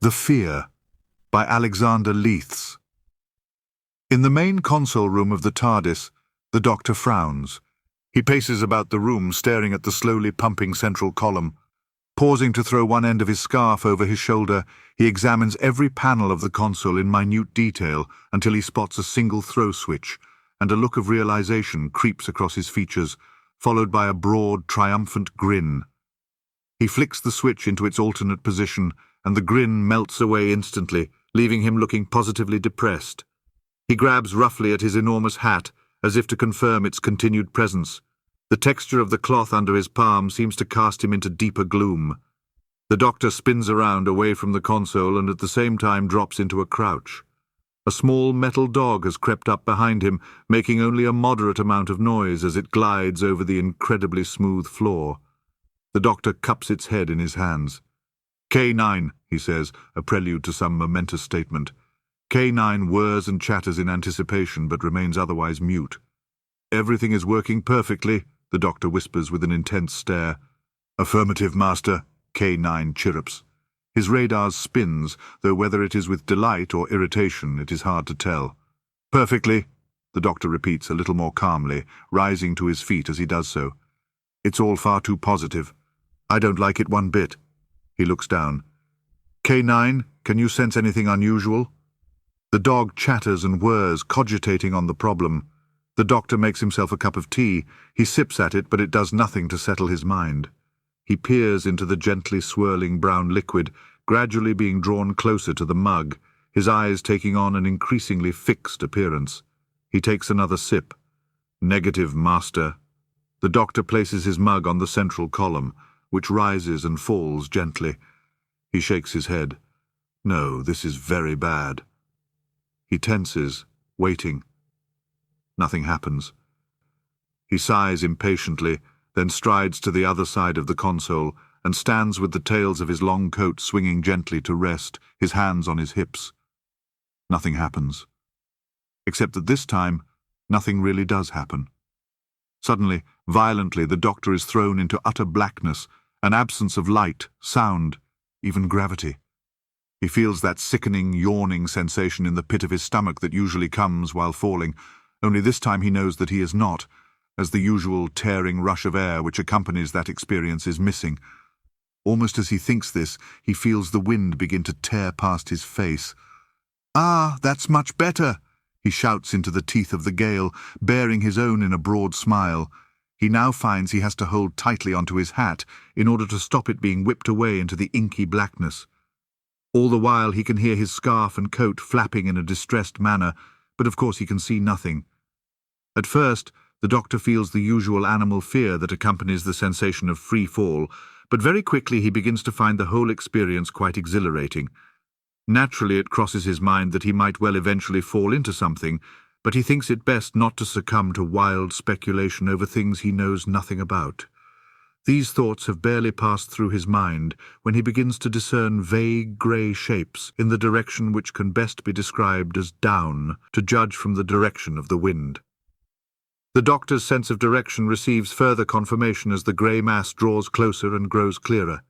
The Fear by Alexander Leiths. In the main console room of the TARDIS, the Doctor frowns. He paces about the room, staring at the slowly pumping central column. Pausing to throw one end of his scarf over his shoulder, he examines every panel of the console in minute detail until he spots a single throw switch, and a look of realization creeps across his features, followed by a broad, triumphant grin. He flicks the switch into its alternate position, and the grin melts away instantly, leaving him looking positively depressed. He grabs roughly at his enormous hat, as if to confirm its continued presence. The texture of the cloth under his palm seems to cast him into deeper gloom. The Doctor spins around away from the console and at the same time drops into a crouch. A small metal dog has crept up behind him, making only a moderate amount of noise as it glides over the incredibly smooth floor. The Doctor cups its head in his hands. K9, he says, a prelude to some momentous statement. K9 whirs and chatters in anticipation, but remains otherwise mute. Everything is working perfectly, the Doctor whispers with an intense stare. Affirmative, Master, K9 chirrups. His radar spins, though whether it is with delight or irritation, it is hard to tell. Perfectly, the Doctor repeats a little more calmly, rising to his feet as he does so. It's all far too positive. I don't like it one bit. He looks down. K9, can you sense anything unusual? The dog chatters and whirs, cogitating on the problem. The Doctor makes himself a cup of tea. He sips at it, but it does nothing to settle his mind. He peers into the gently swirling brown liquid, gradually being drawn closer to the mug, his eyes taking on an increasingly fixed appearance. He takes another sip. Negative, Master. The Doctor places his mug on the central column, which rises and falls gently. He shakes his head. No, this is very bad. He tenses, waiting. Nothing happens. He sighs impatiently, then strides to the other side of the console and stands with the tails of his long coat swinging gently to rest, his hands on his hips. Nothing happens. Except that this time, nothing really does happen. Suddenly, violently, the Doctor is thrown into utter blackness, an absence of light, sound, even gravity. He feels that sickening, yawning sensation in the pit of his stomach that usually comes while falling, only this time he knows that he is not, as the usual tearing rush of air which accompanies that experience is missing. Almost as he thinks this, he feels the wind begin to tear past his face. "Ah, that's much better!" he shouts into the teeth of the gale, bearing his own in a broad smile. He now finds he has to hold tightly onto his hat in order to stop it being whipped away into the inky blackness. All the while he can hear his scarf and coat flapping in a distressed manner, but of course he can see nothing. At first, the Doctor feels the usual animal fear that accompanies the sensation of free fall, but very quickly he begins to find the whole experience quite exhilarating. Naturally, it crosses his mind that he might well eventually fall into something, but he thinks it best not to succumb to wild speculation over things he knows nothing about. These thoughts have barely passed through his mind when he begins to discern vague grey shapes in the direction which can best be described as down, to judge from the direction of the wind. The Doctor's sense of direction receives further confirmation as the grey mass draws closer and grows clearer.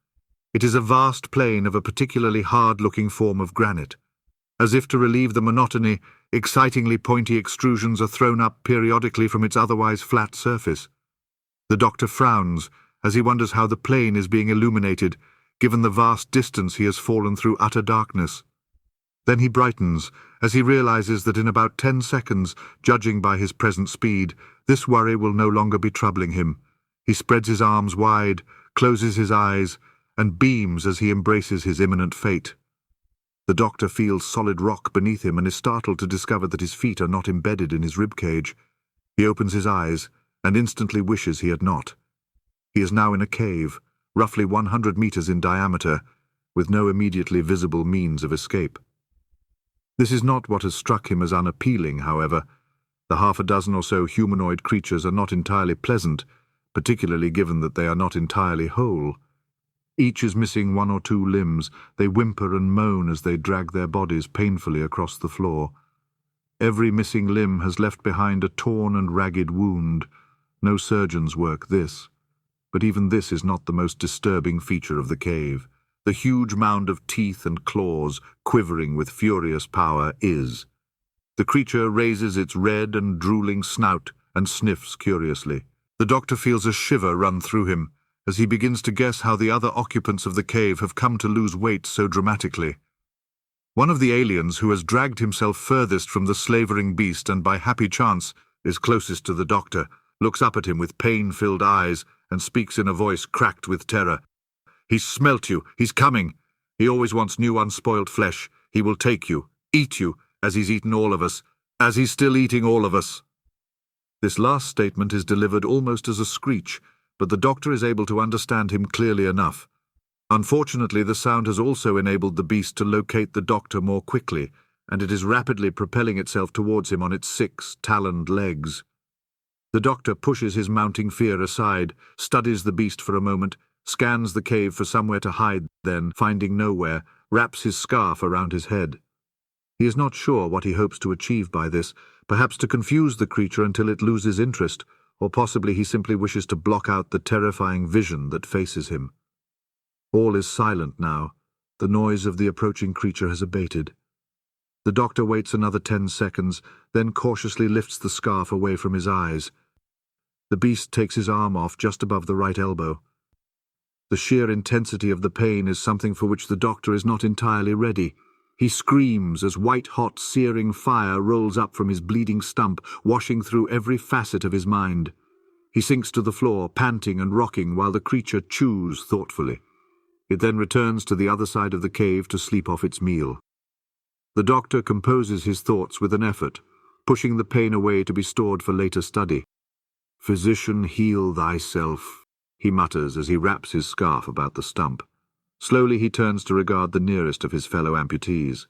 It is a vast plain of a particularly hard-looking form of granite. As if to relieve the monotony, excitingly pointy extrusions are thrown up periodically from its otherwise flat surface. The Doctor frowns as he wonders how the plain is being illuminated, given the vast distance he has fallen through utter darkness. Then he brightens as he realizes that in about 10 seconds, judging by his present speed, this worry will no longer be troubling him. He spreads his arms wide, closes his eyes, and beams as he embraces his imminent fate. The doctor feels solid rock beneath him and is startled to discover that his feet are not embedded in his ribcage. He opens his eyes and instantly wishes he had not. He is now in a cave, roughly 100 meters in diameter, with no immediately visible means of escape. This is not what has struck him as unappealing, however. The half a dozen or so humanoid creatures are not entirely pleasant, particularly given that they are not entirely whole. Each is missing one or two limbs. They whimper and moan as they drag their bodies painfully across the floor. Every missing limb has left behind a torn and ragged wound. No surgeon's work, this. But even this is not the most disturbing feature of the cave. The huge mound of teeth and claws, quivering with furious power, is. The creature raises its red and drooling snout and sniffs curiously. The doctor feels a shiver run through him as he begins to guess how the other occupants of the cave have come to lose weight so dramatically. One of the aliens who has dragged himself furthest from the slavering beast and by happy chance is closest to the doctor, looks up at him with pain-filled eyes and speaks in a voice cracked with terror. "He's smelt you. He's coming. He always wants new unspoiled flesh. He will take you, eat you, as he's eaten all of us, as he's still eating all of us." This last statement is delivered almost as a screech, but the doctor is able to understand him clearly enough. Unfortunately, the sound has also enabled the beast to locate the doctor more quickly, and it is rapidly propelling itself towards him on its 6 taloned legs. The doctor pushes his mounting fear aside, studies the beast for a moment, scans the cave for somewhere to hide, then, finding nowhere, wraps his scarf around his head. He is not sure what he hopes to achieve by this, perhaps to confuse the creature until it loses interest, or possibly he simply wishes to block out the terrifying vision that faces him. All is silent now. The noise of the approaching creature has abated. The doctor waits another 10 seconds, then cautiously lifts the scarf away from his eyes. The beast takes his arm off just above the right elbow. The sheer intensity of the pain is something for which the doctor is not entirely ready. He screams as white-hot, searing fire rolls up from his bleeding stump, washing through every facet of his mind. He sinks to the floor, panting and rocking, while the creature chews thoughtfully. It then returns to the other side of the cave to sleep off its meal. The doctor composes his thoughts with an effort, pushing the pain away to be stored for later study. "Physician, heal thyself," he mutters as he wraps his scarf about the stump. Slowly he turns to regard the nearest of his fellow amputees.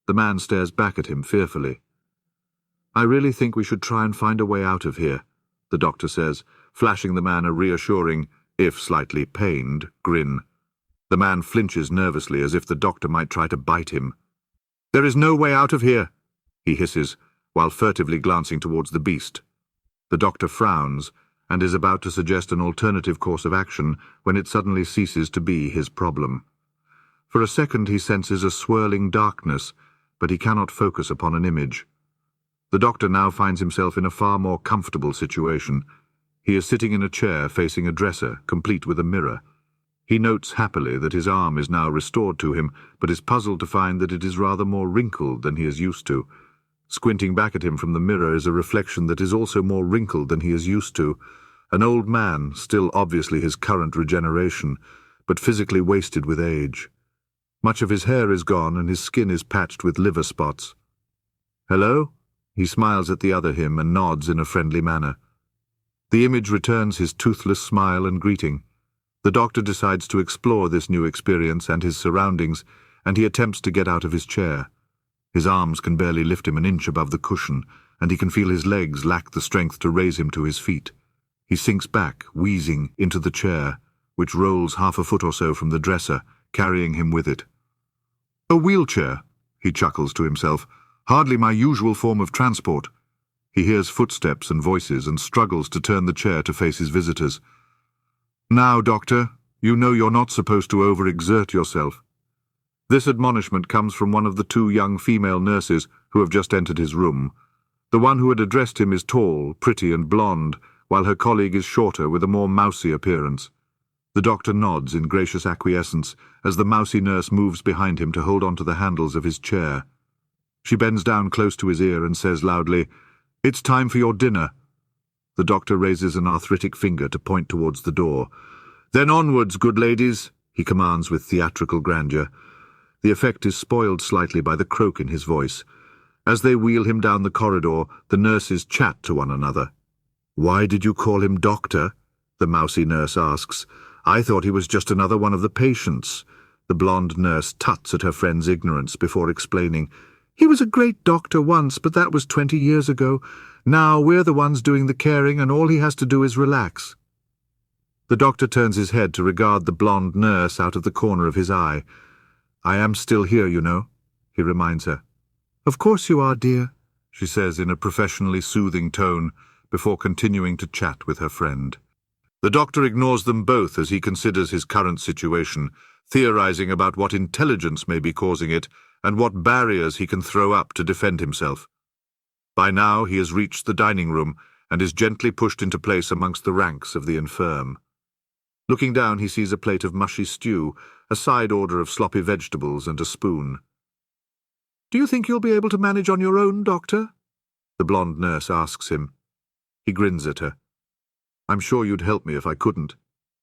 The man stares back at him fearfully. "I really think we should try and find a way out of here," the doctor says, flashing the man a reassuring, if slightly pained, grin. The man flinches nervously as if the doctor might try to bite him. "There is no way out of here," he hisses, while furtively glancing towards the beast. The doctor frowns and is about to suggest an alternative course of action when it suddenly ceases to be his problem. For a second he senses a swirling darkness, but he cannot focus upon an image. The doctor now finds himself in a far more comfortable situation. He is sitting in a chair facing a dresser, complete with a mirror. He notes happily that his arm is now restored to him, but is puzzled to find that it is rather more wrinkled than he is used to. Squinting back at him from the mirror is a reflection that is also more wrinkled than he is used to. An old man, still obviously his current regeneration, but physically wasted with age. Much of his hair is gone and his skin is patched with liver spots. "Hello?" He smiles at the other him and nods in a friendly manner. The image returns his toothless smile and greeting. The doctor decides to explore this new experience and his surroundings, and he attempts to get out of his chair. His arms can barely lift him an inch above the cushion, and he can feel his legs lack the strength to raise him to his feet. He sinks back, wheezing, into the chair, which rolls half a foot or so from the dresser, carrying him with it. "A wheelchair," he chuckles to himself. "Hardly my usual form of transport." He hears footsteps and voices and struggles to turn the chair to face his visitors. "Now, doctor, you know you're not supposed to overexert yourself." This admonishment comes from one of the 2 young female nurses who have just entered his room. The one who had addressed him is tall, pretty and blonde, while her colleague is shorter with a more mousy appearance. The doctor nods in gracious acquiescence as the mousy nurse moves behind him to hold on to the handles of his chair. She bends down close to his ear and says loudly, "It's time for your dinner." The doctor raises an arthritic finger to point towards the door. "Then onwards, good ladies," he commands with theatrical grandeur. The effect is spoiled slightly by the croak in his voice. As they wheel him down the corridor, the nurses chat to one another. "Why did you call him doctor?" the mousy nurse asks. "I thought he was just another one of the patients." The blonde nurse tuts at her friend's ignorance before explaining. "He was a great doctor once, but that was 20 years ago. Now we're the ones doing the caring, and all he has to do is relax." The doctor turns his head to regard the blonde nurse out of the corner of his eye. "I am still here, you know," he reminds her. "Of course you are, dear," she says in a professionally soothing tone, before continuing to chat with her friend. The doctor ignores them both as he considers his current situation, theorizing about what intelligence may be causing it and what barriers he can throw up to defend himself. By now he has reached the dining room and is gently pushed into place amongst the ranks of the infirm. Looking down, he sees a plate of mushy stew, a side order of sloppy vegetables, and a spoon. "Do you think you'll be able to manage on your own, Doctor?" the blonde nurse asks him. He grins at her. "I'm sure you'd help me if I couldn't,"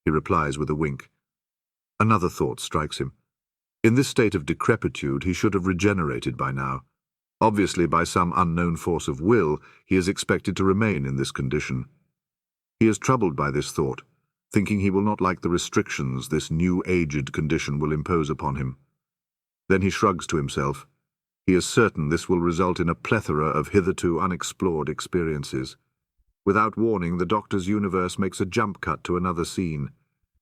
he replies with a wink. Another thought strikes him. In this state of decrepitude, he should have regenerated by now. Obviously, by some unknown force of will, he is expected to remain in this condition. He is troubled by this thought, thinking he will not like the restrictions this new aged condition will impose upon him. Then he shrugs to himself. He is certain this will result in a plethora of hitherto unexplored experiences. Without warning, the doctor's universe makes a jump cut to another scene.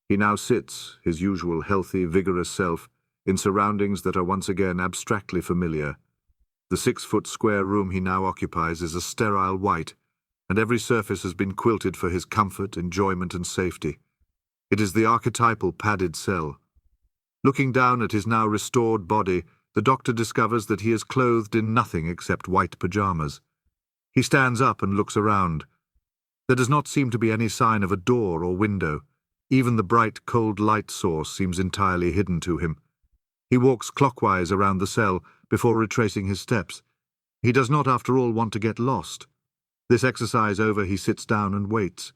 He now sits, his usual healthy, vigorous self, in surroundings that are once again abstractly familiar. The 6-foot square room he now occupies is a sterile white, and every surface has been quilted for his comfort, enjoyment, and safety. It is the archetypal padded cell. Looking down at his now restored body, the doctor discovers that he is clothed in nothing except white pajamas. He stands up and looks around. There does not seem to be any sign of a door or window. Even the bright, cold light source seems entirely hidden to him. He walks clockwise around the cell before retracing his steps. He does not, after all, want to get lost. This exercise over, he sits down and waits.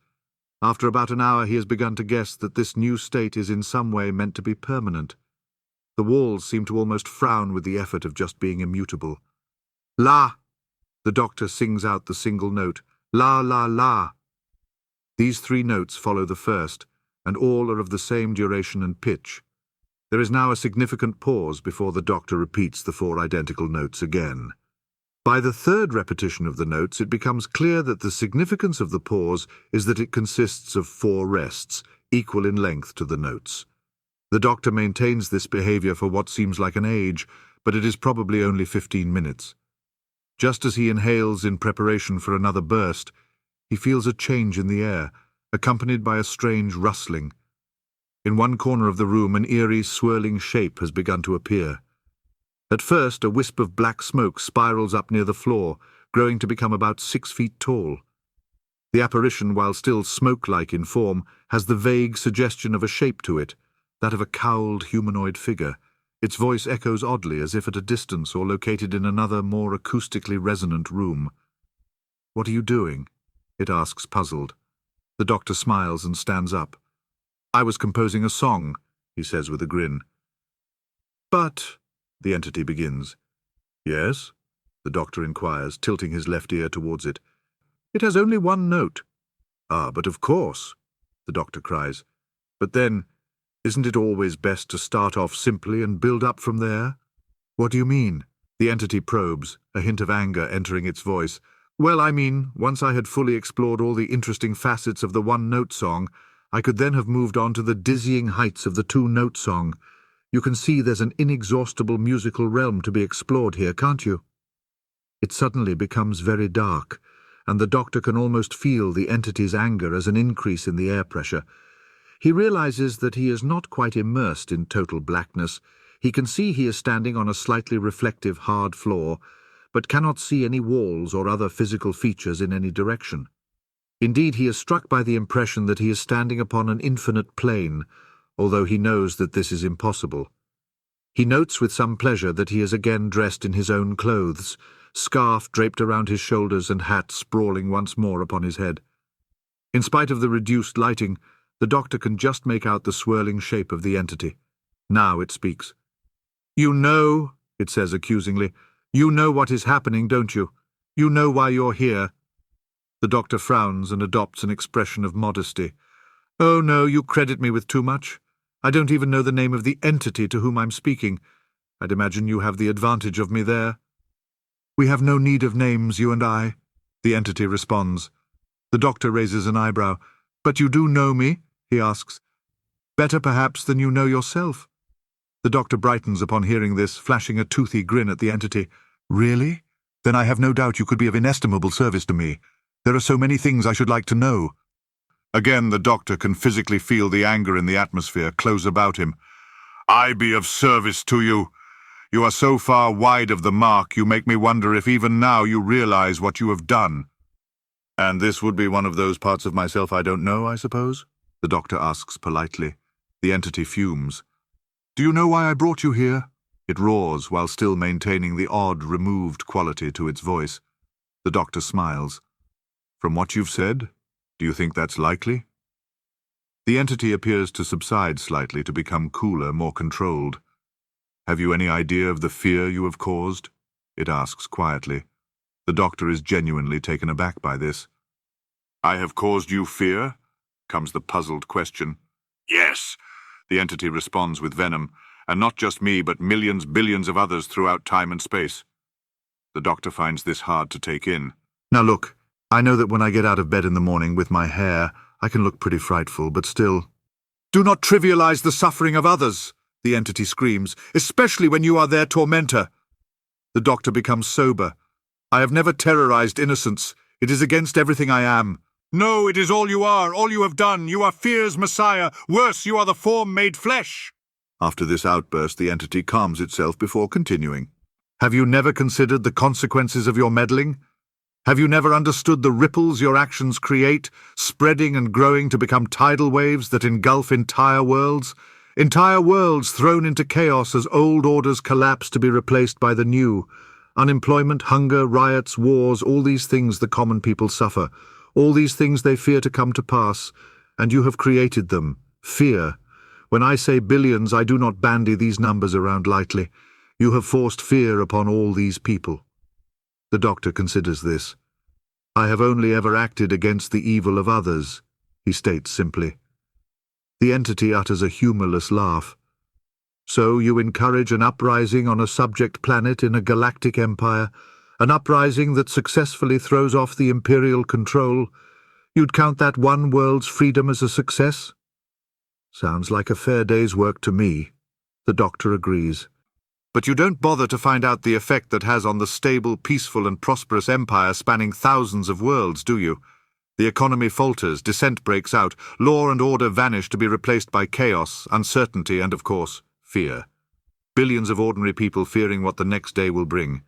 After about an hour, he has begun to guess that this new state is in some way meant to be permanent. The walls seem to almost frown with the effort of just being immutable. "La!" The doctor sings out the single note. "La, la, la." These 3 notes follow the first, and all are of the same duration and pitch. There is now a significant pause before the doctor repeats the 4 identical notes again. By the 3rd repetition of the notes, it becomes clear that the significance of the pause is that it consists of 4 rests, equal in length to the notes. The doctor maintains this behavior for what seems like an age, but it is probably only 15 minutes. Just as he inhales in preparation for another burst, he feels a change in the air, accompanied by a strange rustling. In one corner of the room, an eerie, swirling shape has begun to appear. At first, a wisp of black smoke spirals up near the floor, growing to become about 6 feet tall. The apparition, while still smoke-like in form, has the vague suggestion of a shape to it, that of a cowled humanoid figure. Its voice echoes oddly, as if at a distance or located in another, more acoustically resonant room. "What are you doing?" it asks, puzzled. The doctor smiles and stands up. "I was composing a song," he says with a grin. "But," the entity begins. "Yes?" the doctor inquires, tilting his left ear towards it. "It has only 1 note." "Ah, but of course," the doctor cries. "But then, isn't it always best to start off simply and build up from there?" "What do you mean?" the entity probes, a hint of anger entering its voice. "Well, I mean, once I had fully explored all the interesting facets of the 1-note song, I could then have moved on to the dizzying heights of the 2-note song. You can see there's an inexhaustible musical realm to be explored here, can't you?" It suddenly becomes very dark, and the doctor can almost feel the entity's anger as an increase in the air pressure. He realizes that he is not quite immersed in total blackness. He can see he is standing on a slightly reflective hard floor, but cannot see any walls or other physical features in any direction. Indeed, he is struck by the impression that he is standing upon an infinite plane, although he knows that this is impossible. He notes with some pleasure that he is again dressed in his own clothes, scarf draped around his shoulders and hat sprawling once more upon his head. In spite of the reduced lighting, the doctor can just make out the swirling shape of the entity. Now it speaks. You know, it says accusingly, you know what is happening, don't you? You know why you're here. The doctor frowns and adopts an expression of modesty. Oh no, you credit me with too much. I don't even know the name of the entity to whom I'm speaking. I'd imagine you have the advantage of me there. We have no need of names, you and I, the entity responds. The doctor raises an eyebrow. But you do know me, he asks. Better perhaps than you know yourself. The doctor brightens upon hearing this, flashing a toothy grin at the entity. Really? Then I have no doubt you could be of inestimable service to me. There are so many things I should like to know. Again, the doctor can physically feel the anger in the atmosphere close about him. I be of service to you. You are so far wide of the mark, you make me wonder if even now you realize what you have done. And this would be one of those parts of myself I don't know, I suppose? The doctor asks politely. The entity fumes. Do you know why I brought you here? It roars while still maintaining the odd, removed quality to its voice. The doctor smiles. From what you've said, do you think that's likely? The entity appears to subside slightly, to become cooler, more controlled. Have you any idea of the fear you have caused? It asks quietly. The doctor is genuinely taken aback by this. I have caused you fear? Comes the puzzled question. Yes, the entity responds with venom, and not just me, but millions, billions of others throughout time and space. The doctor finds this hard to take in. Now look, I know that when I get out of bed in the morning with my hair, I can look pretty frightful, but still. Do not trivialize the suffering of others, the entity screams, especially when you are their tormentor. The doctor becomes sober. I have never terrorized innocence. It is against everything I am. No, it is all you are, all you have done. You are fear's messiah. Worse, you are the form made flesh. After this outburst, the entity calms itself before continuing. Have you never considered the consequences of your meddling? Have you never understood the ripples your actions create, spreading and growing to become tidal waves that engulf entire worlds? Entire worlds thrown into chaos as old orders collapse to be replaced by the new. Unemployment, hunger, riots, wars, all these things the common people suffer. All these things they fear to come to pass, and you have created them. Fear. When I say billions, I do not bandy these numbers around lightly. You have forced fear upon all these people. The doctor considers this. I have only ever acted against the evil of others, he states simply. The entity utters a humorless laugh. So you encourage an uprising on a subject planet in a galactic empire, an uprising that successfully throws off the imperial control. You'd count that one world's freedom as a success? Sounds like a fair day's work to me. The doctor agrees. But you don't bother to find out the effect that has on the stable, peaceful and prosperous empire spanning thousands of worlds, do you? The economy falters, dissent breaks out, law and order vanish to be replaced by chaos, uncertainty and, of course, fear. Billions of ordinary people fearing what the next day will bring.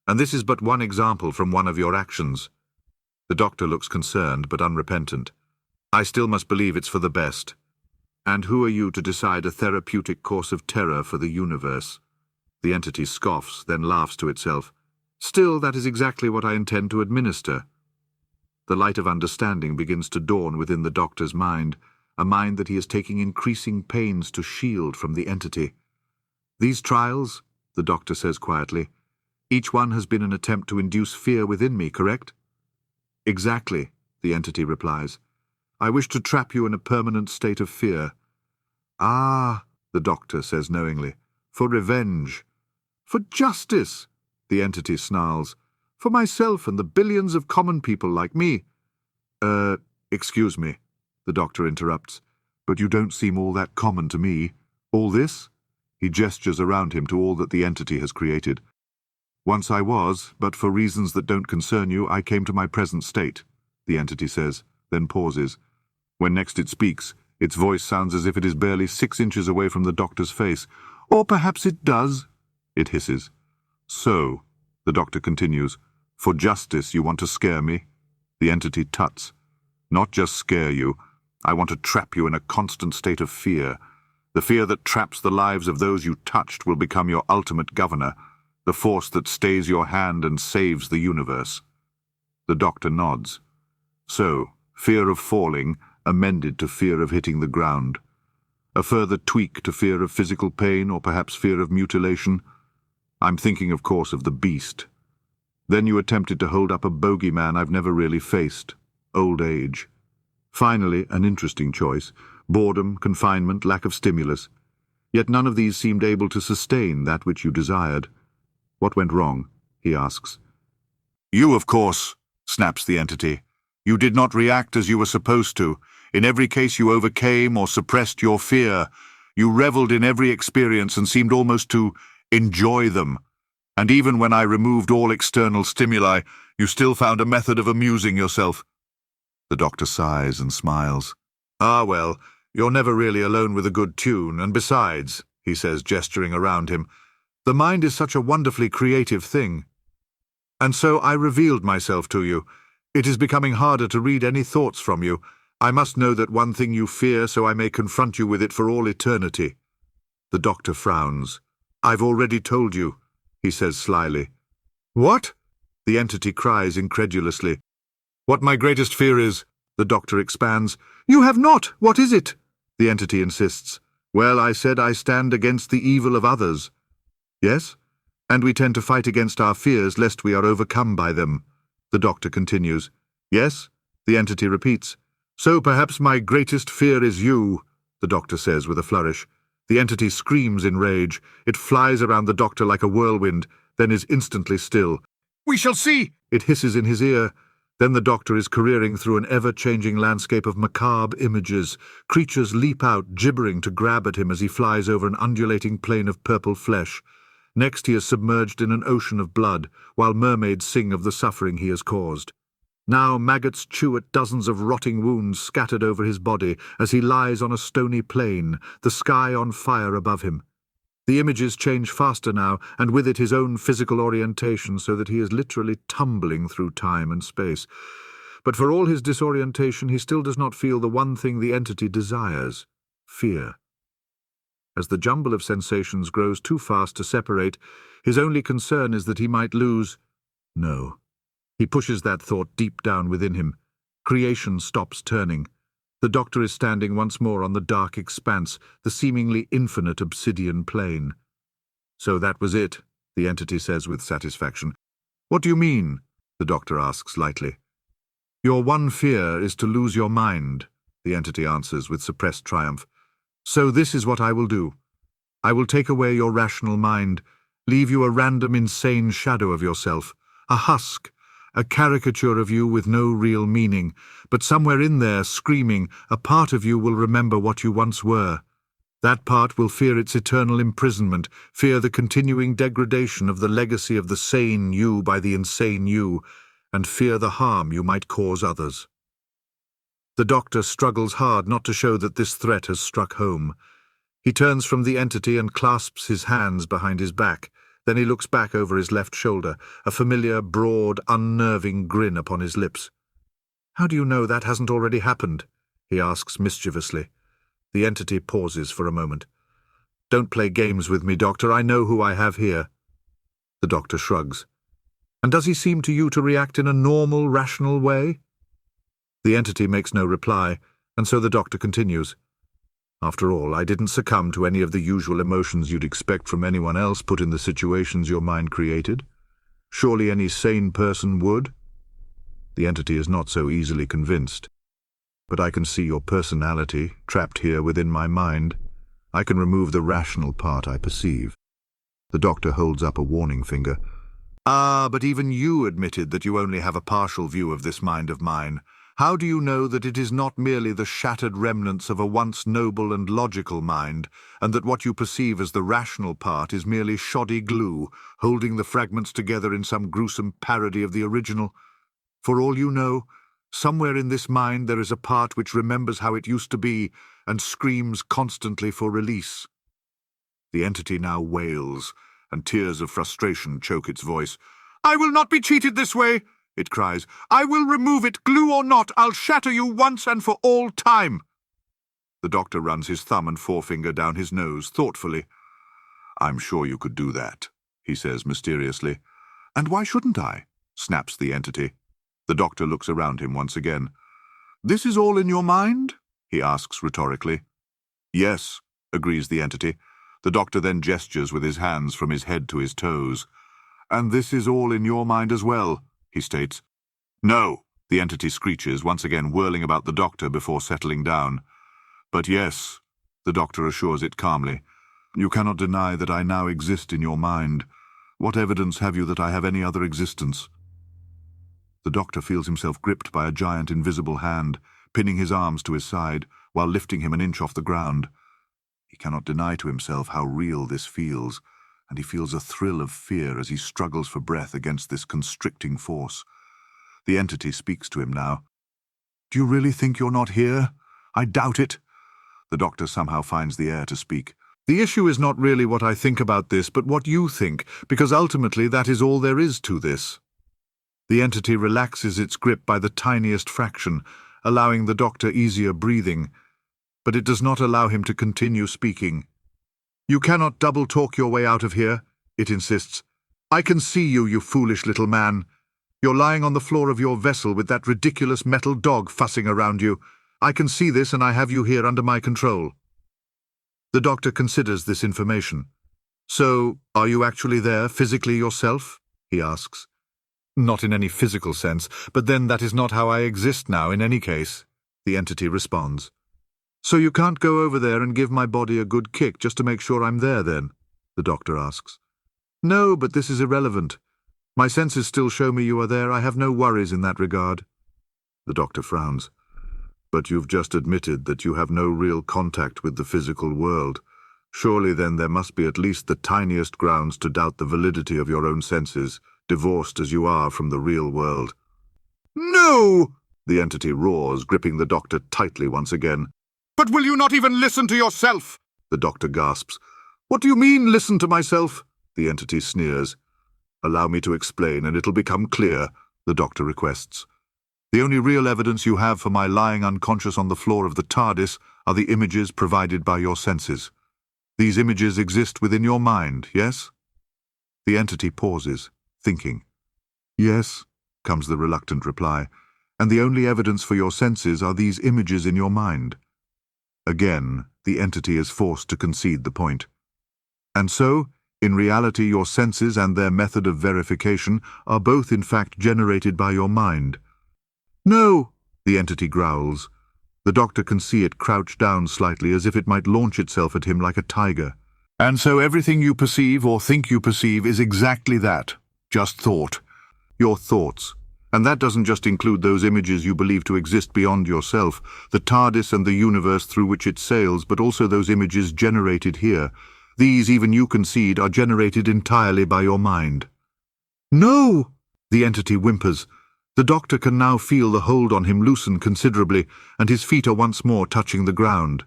And this is but one example from one of your actions. The doctor looks concerned but unrepentant. I still must believe it's for the best. And who are you to decide a therapeutic course of terror for the universe? The entity scoffs, then laughs to itself. Still, that is exactly what I intend to administer. The light of understanding begins to dawn within the doctor's mind, a mind that he is taking increasing pains to shield from the entity. These trials, the doctor says quietly, each one has been an attempt to induce fear within me, correct? Exactly, the entity replies. I wish to trap you in a permanent state of fear. Ah, the doctor says knowingly, for revenge. For justice, the entity snarls. For myself and the billions of common people like me. Excuse me, the doctor interrupts, but you don't seem all that common to me. All this? He gestures around him to all that the entity has created. Once I was, but for reasons that don't concern you, I came to my present state, the entity says, then pauses. When next it speaks, its voice sounds as if it is barely 6 inches away from the doctor's face. Or perhaps it does, it hisses. So, the doctor continues, for justice you want to scare me? The entity tuts. Not just scare you, I want to trap you in a constant state of fear. The fear that traps the lives of those you touched will become your ultimate governor, the force that stays your hand and saves the universe. The doctor nods. So, fear of falling, amended to fear of hitting the ground. A further tweak to fear of physical pain, or perhaps fear of mutilation? I'm thinking, of course, of the beast. Then you attempted to hold up a bogeyman I've never really faced: old age. Finally, an interesting choice: boredom, confinement, lack of stimulus. Yet none of these seemed able to sustain that which you desired. What went wrong? He asks. You, of course, snaps the entity. You did not react as you were supposed to. In every case you overcame or suppressed your fear. You reveled in every experience and seemed almost to enjoy them. And even when I removed all external stimuli, you still found a method of amusing yourself. The doctor sighs and smiles. Ah, well, you're never really alone with a good tune, and besides, he says, gesturing around him, the mind is such a wonderfully creative thing. And so I revealed myself to you. It is becoming harder to read any thoughts from you. I must know that one thing you fear, so I may confront you with it for all eternity. The doctor frowns. I've already told you, he says slyly. What? The entity cries incredulously. What my greatest fear is, the doctor expands. You have not! What is it? The entity insists. Well, I said I stand against the evil of others. Yes? And we tend to fight against our fears lest we are overcome by them. The doctor continues. Yes? The entity repeats. So perhaps my greatest fear is you, the doctor says with a flourish. The entity screams in rage. It flies around the doctor like a whirlwind, then is instantly still. We shall see! It hisses in his ear. Then the doctor is careering through an ever-changing landscape of macabre images. Creatures leap out, gibbering to grab at him as he flies over an undulating plain of purple flesh. Next he is submerged in an ocean of blood, while mermaids sing of the suffering he has caused. Now maggots chew at dozens of rotting wounds scattered over his body as he lies on a stony plain, the sky on fire above him. The images change faster now, and with it his own physical orientation, so that he is literally tumbling through time and space. But for all his disorientation, he still does not feel the one thing the entity desires: fear. As the jumble of sensations grows too fast to separate, his only concern is that he might lose... No. He pushes that thought deep down within him. Creation stops turning. The doctor is standing once more on the dark expanse, the seemingly infinite obsidian plain. So that was it, the entity says with satisfaction. What do you mean? The doctor asks lightly. Your one fear is to lose your mind, the entity answers with suppressed triumph. So this is what I will do. I will take away your rational mind, leave you a random insane shadow of yourself, a husk, a caricature of you with no real meaning, but somewhere in there, screaming, a part of you will remember what you once were. That part will fear its eternal imprisonment, fear the continuing degradation of the legacy of the sane you by the insane you, and fear the harm you might cause others. The doctor struggles hard not to show that this threat has struck home. He turns from the entity and clasps his hands behind his back. Then he looks back over his left shoulder, a familiar, broad, unnerving grin upon his lips. How do you know that hasn't already happened? He asks mischievously. The entity pauses for a moment. Don't play games with me, Doctor. I know who I have here. The doctor shrugs. And does he seem to you to react in a normal, rational way? The entity makes no reply, and so the doctor continues. After all, I didn't succumb to any of the usual emotions you'd expect from anyone else put in the situations your mind created. Surely any sane person would? The entity is not so easily convinced. But I can see your personality trapped here within my mind. I can remove the rational part I perceive. The doctor holds up a warning finger. Ah, but even you admitted that you only have a partial view of this mind of mine. How do you know that it is not merely the shattered remnants of a once noble and logical mind, and that what you perceive as the rational part is merely shoddy glue, holding the fragments together in some gruesome parody of the original? For all you know, somewhere in this mind there is a part which remembers how it used to be and screams constantly for release. The entity now wails, and tears of frustration choke its voice. I will not be cheated this way! It cries. I will remove it, glue or not. I'll shatter you once and for all time. The doctor runs his thumb and forefinger down his nose thoughtfully. I'm sure you could do that, he says mysteriously. And why shouldn't I? Snaps the entity. The doctor looks around him once again. This is all in your mind? He asks rhetorically. Yes, agrees the entity. The doctor then gestures with his hands from his head to his toes. And this is all in your mind as well, he states. No, the entity screeches, once again whirling about the doctor before settling down. But yes, the doctor assures it calmly. You cannot deny that I now exist in your mind. What evidence have you that I have any other existence? The doctor feels himself gripped by a giant invisible hand, pinning his arms to his side, while lifting him an inch off the ground. He cannot deny to himself how real this feels, and he feels a thrill of fear as he struggles for breath against this constricting force. The entity speaks to him now. Do you really think you're not here? I doubt it. The doctor somehow finds the air to speak. The issue is not really what I think about this, but what you think, because ultimately that is all there is to this. The entity relaxes its grip by the tiniest fraction, allowing the doctor easier breathing, but it does not allow him to continue speaking. You cannot double-talk your way out of here, it insists. I can see you, you foolish little man. You're lying on the floor of your vessel with that ridiculous metal dog fussing around you. I can see this, and I have you here under my control. The doctor considers this information. So, are you actually there, physically yourself? He asks. Not in any physical sense, but then that is not how I exist now in any case, the entity responds. So you can't go over there and give my body a good kick just to make sure I'm there then? The doctor asks. No, but this is irrelevant. My senses still show me you are there. I have no worries in that regard. The doctor frowns. But you've just admitted that you have no real contact with the physical world. Surely then there must be at least the tiniest grounds to doubt the validity of your own senses, divorced as you are from the real world. No! The entity roars, gripping the doctor tightly once again. But will you not even listen to yourself? The doctor gasps. What do you mean, listen to myself? The entity sneers. Allow me to explain, and it'll become clear, the doctor requests. The only real evidence you have for my lying unconscious on the floor of the TARDIS are the images provided by your senses. These images exist within your mind, yes? The entity pauses, thinking. Yes, comes the reluctant reply, and the only evidence for your senses are these images in your mind. Again, the entity is forced to concede the point. And so, in reality, your senses and their method of verification are both in fact generated by your mind. No, the entity growls. The doctor can see it crouch down slightly as if it might launch itself at him like a tiger. And so everything you perceive or think you perceive is exactly that, just thought. Your thoughts. And that doesn't just include those images you believe to exist beyond yourself, the TARDIS and the universe through which it sails, but also those images generated here. These, even you concede, are generated entirely by your mind. No! The entity whimpers. The doctor can now feel the hold on him loosen considerably, and his feet are once more touching the ground.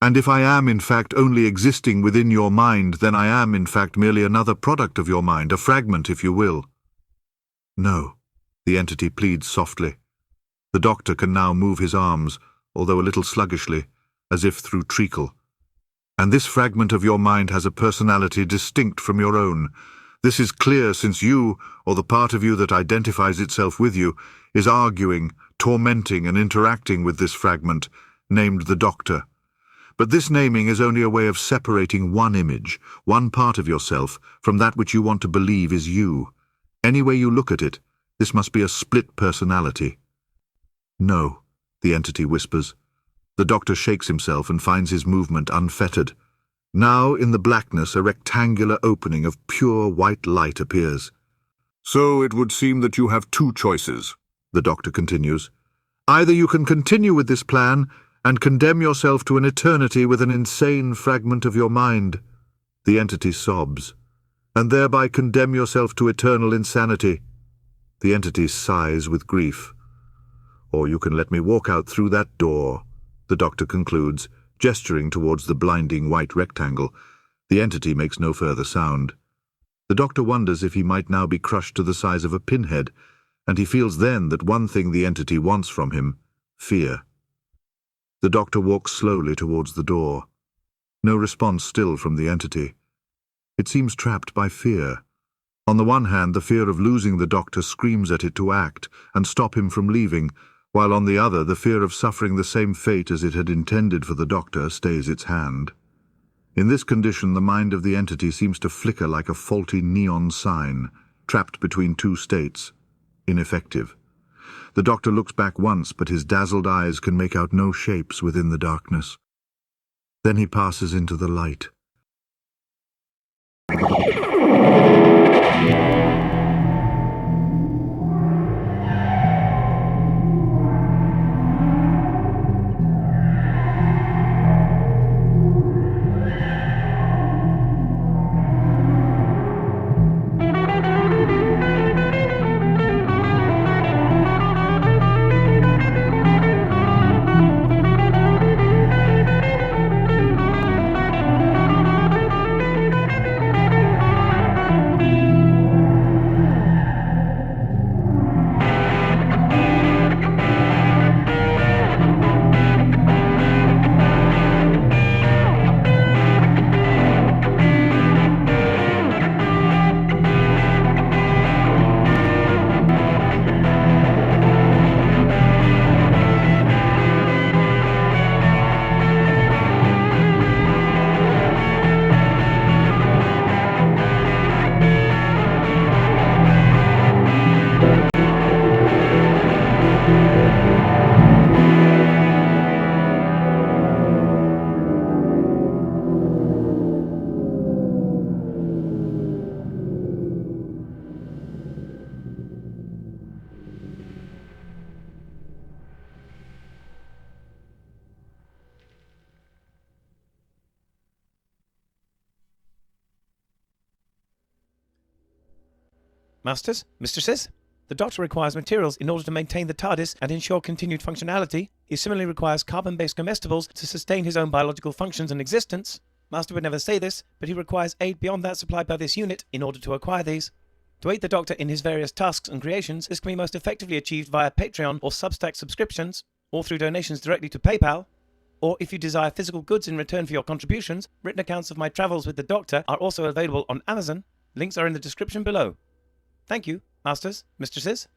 And if I am, in fact, only existing within your mind, then I am, in fact, merely another product of your mind, a fragment, if you will. No. The entity pleads softly. The doctor can now move his arms, although a little sluggishly, as if through treacle. And this fragment of your mind has a personality distinct from your own. This is clear since you, or the part of you that identifies itself with you, is arguing, tormenting and interacting with this fragment, named the doctor. But this naming is only a way of separating one image, one part of yourself, from that which you want to believe is you. Any way you look at it, this must be a split personality. No, the entity whispers. The doctor shakes himself and finds his movement unfettered. Now, in the blackness, a rectangular opening of pure white light appears. So it would seem that you have two choices, the doctor continues. Either you can continue with this plan and condemn yourself to an eternity with an insane fragment of your mind, the entity sobs, and thereby condemn yourself to eternal insanity. The entity sighs with grief. Or you can let me walk out through that door, the doctor concludes, gesturing towards the blinding white rectangle. The entity makes no further sound. The doctor wonders if he might now be crushed to the size of a pinhead, and he feels then that one thing the entity wants from him, fear. The doctor walks slowly towards the door. No response still from the entity. It seems trapped by fear. On the one hand, the fear of losing the doctor screams at it to act and stop him from leaving, while on the other the fear of suffering the same fate as it had intended for the doctor stays its hand. In this condition, the mind of the entity seems to flicker like a faulty neon sign, trapped between two states, ineffective. The doctor looks back once, but his dazzled eyes can make out no shapes within the darkness. Then he passes into the light. Masters, mistresses, the Doctor requires materials in order to maintain the TARDIS and ensure continued functionality. He similarly requires carbon-based comestibles to sustain his own biological functions and existence. Master would never say this, but he requires aid beyond that supplied by this unit in order to acquire these. To aid the Doctor in his various tasks and creations, this can be most effectively achieved via Patreon or Substack subscriptions, or through donations directly to PayPal. Or if you desire physical goods in return for your contributions, written accounts of my travels with the Doctor are also available on Amazon. Links are in the description below. Thank you, Masters, mistresses.